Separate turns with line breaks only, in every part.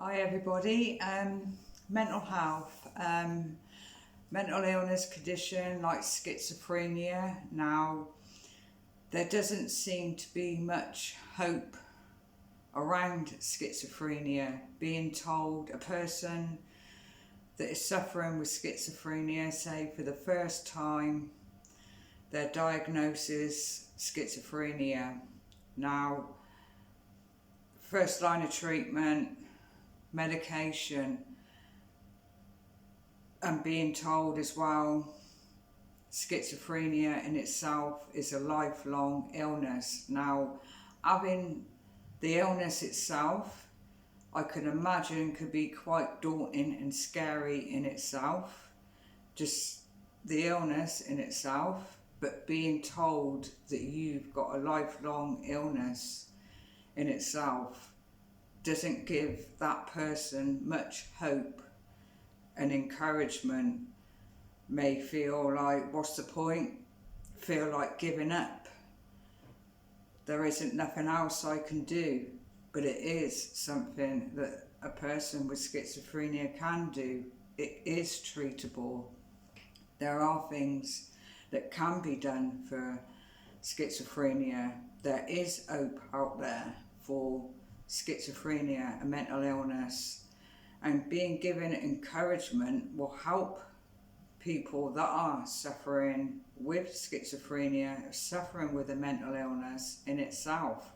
Hi everybody. Mental health, mental illness condition like schizophrenia. Now, there doesn't seem to be much hope around schizophrenia. Being told a person that is suffering with schizophrenia, say for the first time, their diagnosis schizophrenia. Now, first line of treatment, medication, and being told as well schizophrenia in itself is a lifelong illness. Now, having the illness itself, I can imagine, could be quite daunting and scary in itself, just the illness in itself, but being told that you've got a lifelong illness in itself doesn't give that person much hope and encouragement. May feel like, what's the point? Feel like giving up. There isn't nothing else I can do, but it is something that a person with schizophrenia can do. It is treatable. There are things that can be done for schizophrenia. There is hope out there for schizophrenia, a mental illness, and being given encouragement will help people that are suffering with schizophrenia, suffering with a mental illness in itself.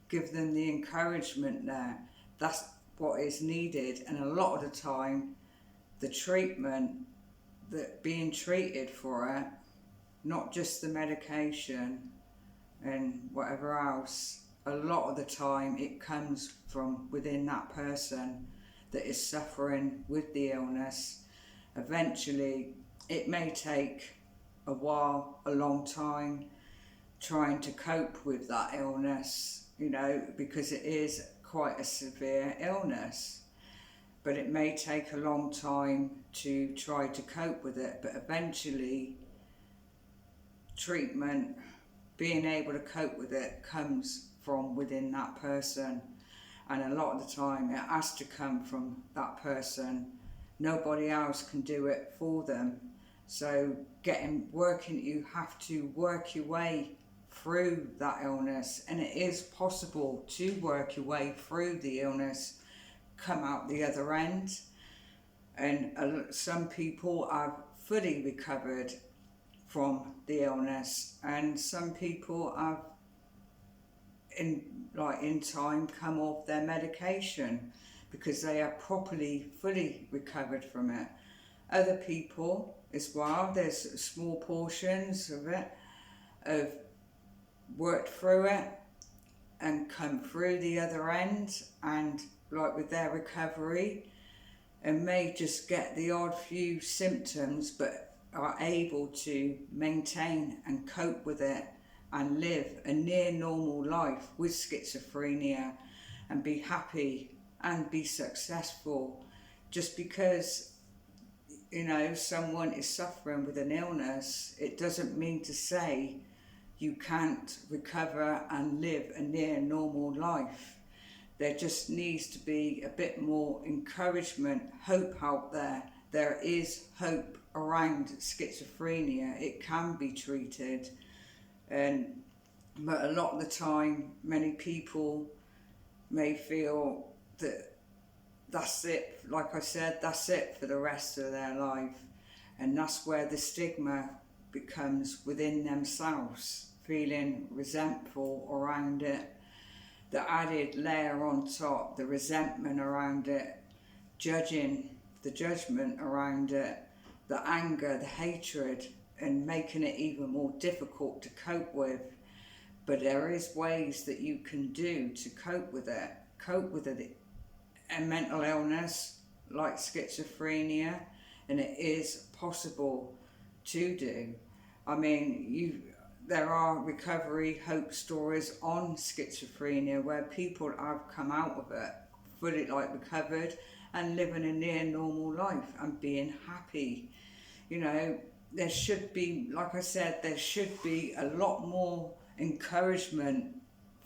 Give them the encouragement there. That's what is needed, and a lot of the time the treatment, that being treated for it, not just the medication and whatever else, a lot of the time it comes from within that person that is suffering with the illness. Eventually, it may take a while, a long time, trying to cope with that illness, because it is quite a severe illness. But it may take a long time to try to cope with it, but eventually treatment, being able to cope with it, comes from within that person, and a lot of the time it has to come from that person. Nobody else can do it for them. So you have to work your way through that illness, and it is possible to work your way through the illness, come out the other end, and some people are fully recovered from the illness, and some people have in time come off their medication because they are fully recovered from it. Other people as well, there's small portions of it, have worked through it and come through the other end, and with their recovery, and may just get the odd few symptoms, but are able to maintain and cope with it and live a near normal life with schizophrenia and be happy and be successful. Just because someone is suffering with an illness, it doesn't mean to say you can't recover and live a near normal life. There just needs to be a bit more encouragement, hope out there. There is hope around schizophrenia. It can be treated. But a lot of the time, many people may feel that that's it, like I said, that's it for the rest of their life. And that's where the stigma becomes within themselves, feeling resentful around it. The added layer on top, the resentment around it, the judgment around it, the anger, the hatred, and making it even more difficult to cope with. But there is ways that you can do to cope with it. A mental illness like schizophrenia, and it is possible to do. There are recovery hope stories on schizophrenia where people have come out of it fully recovered and living a near normal life and being happy. There should be, like I said, there should be a lot more encouragement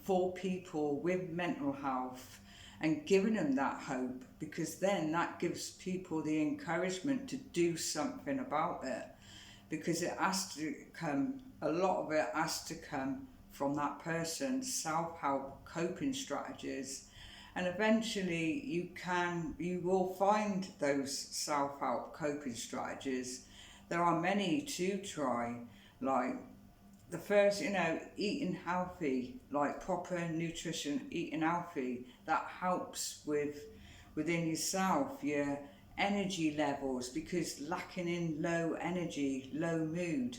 for people with mental health and giving them that hope, because then that gives people the encouragement to do something about it, because it has to come, a lot of it has to come from that person's self-help coping strategies. And eventually you will find those self-help coping strategies. There are many to try, like the first, eating healthy, like proper nutrition, eating healthy, that helps within yourself, your energy levels, because lacking in low energy, low mood,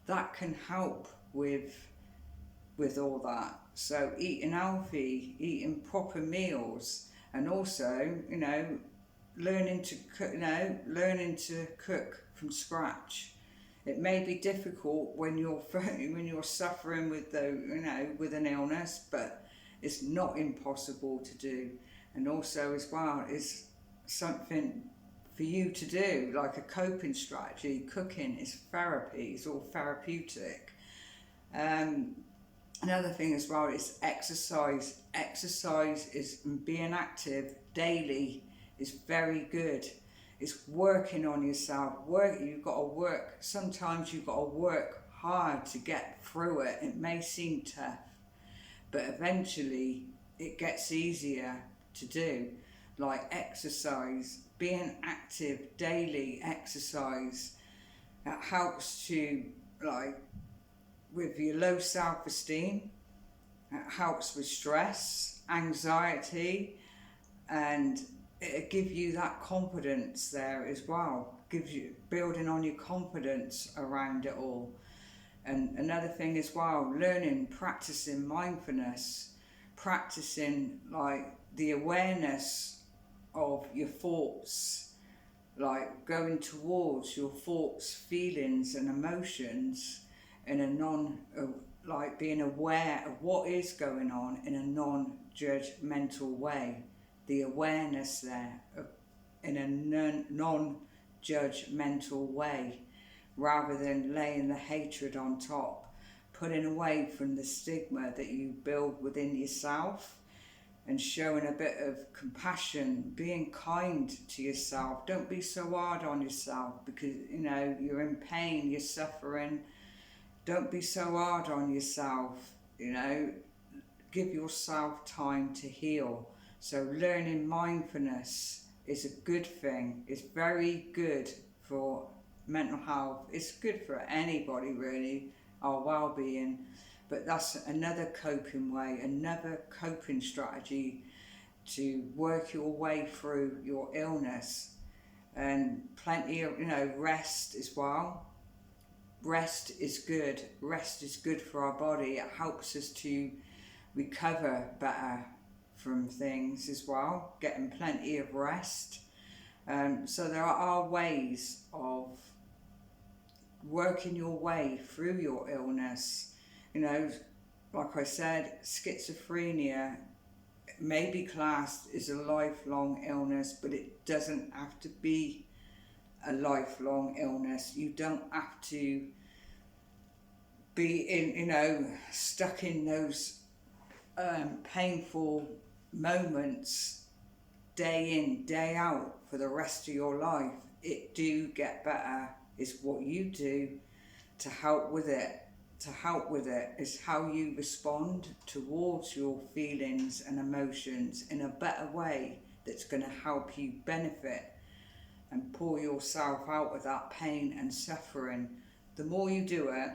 that can help with all that. So eating healthy, eating proper meals, and also, learning to cook from scratch. It may be difficult when you're suffering with with an illness, but it's not impossible to do. And also as well is something for you to do, like a coping strategy. Cooking is therapy. It's all therapeutic. Another thing as well is exercise. Exercise is being active daily is very good. It's working on yourself. You've got to work. Sometimes you've got to work hard to get through it. It may seem tough, but eventually it gets easier to do. Like exercise, being active, daily exercise. It helps to, like, with your low self-esteem. It helps with stress, anxiety, and it'll give you that confidence there as well. Gives you, building on your confidence around it all. And another thing as well, practicing mindfulness, practicing like the awareness of your thoughts, like going towards your thoughts, feelings and emotions in a like being aware of what is going on in a non-judgmental way. The awareness there in a non-judgmental way, rather than laying the hatred on top, putting away from the stigma that you build within yourself, and showing a bit of compassion, being kind to yourself. Don't be so hard on yourself, because you're in pain, you're suffering. Don't be so hard on yourself, give yourself time to heal. So learning mindfulness is a good thing. It's very good for mental health. It's good for anybody really, our well-being. But that's another coping way, another coping strategy to work your way through your illness. And plenty of, rest as well. Rest is good. Rest is good for our body. It helps us to recover better from things as well, getting plenty of rest. So there are ways of working your way through your illness. Like I said, schizophrenia may be classed as a lifelong illness, but it doesn't have to be a lifelong illness. You don't have to be stuck in those painful moments day in, day out for the rest of your life. It do get better. It's what you do to help with it. To help with it is how you respond towards your feelings and emotions in a better way that's going to help you benefit and pull yourself out of that pain and suffering. The more you do it,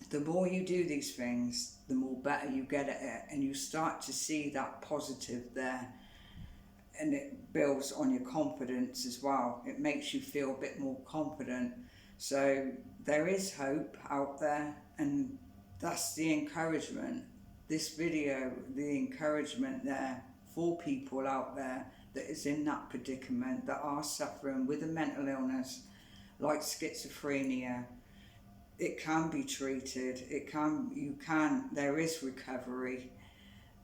the more you do these things, the more better you get at it, and you start to see that positive there, and it builds on your confidence as well. It makes you feel a bit more confident. So there is hope out there, and that's the encouragement. This video, the encouragement there for people out there that is in that predicament, that are suffering with a mental illness like schizophrenia. It can be treated, there is recovery,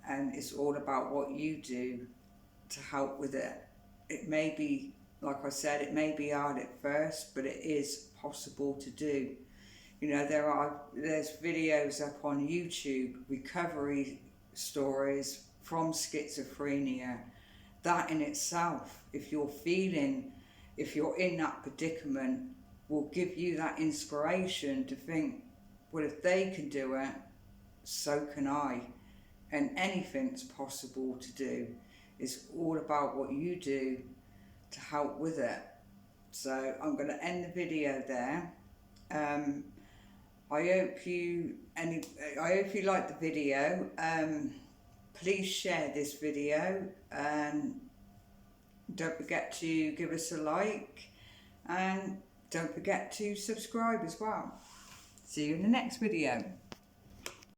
and it's all about what you do to help with it. It may be, like I said, it may be hard at first, but it is possible to do. There's videos up on YouTube, recovery stories from schizophrenia. That in itself, if you're in that predicament, will give you that inspiration to think, well, if they can do it, so can I. And anything's possible to do. It's all about what you do to help with it. So I'm going to end the video there. I hope you like the video. Please share this video, and don't forget to give us a like, and don't forget to subscribe as well. See you in the next video.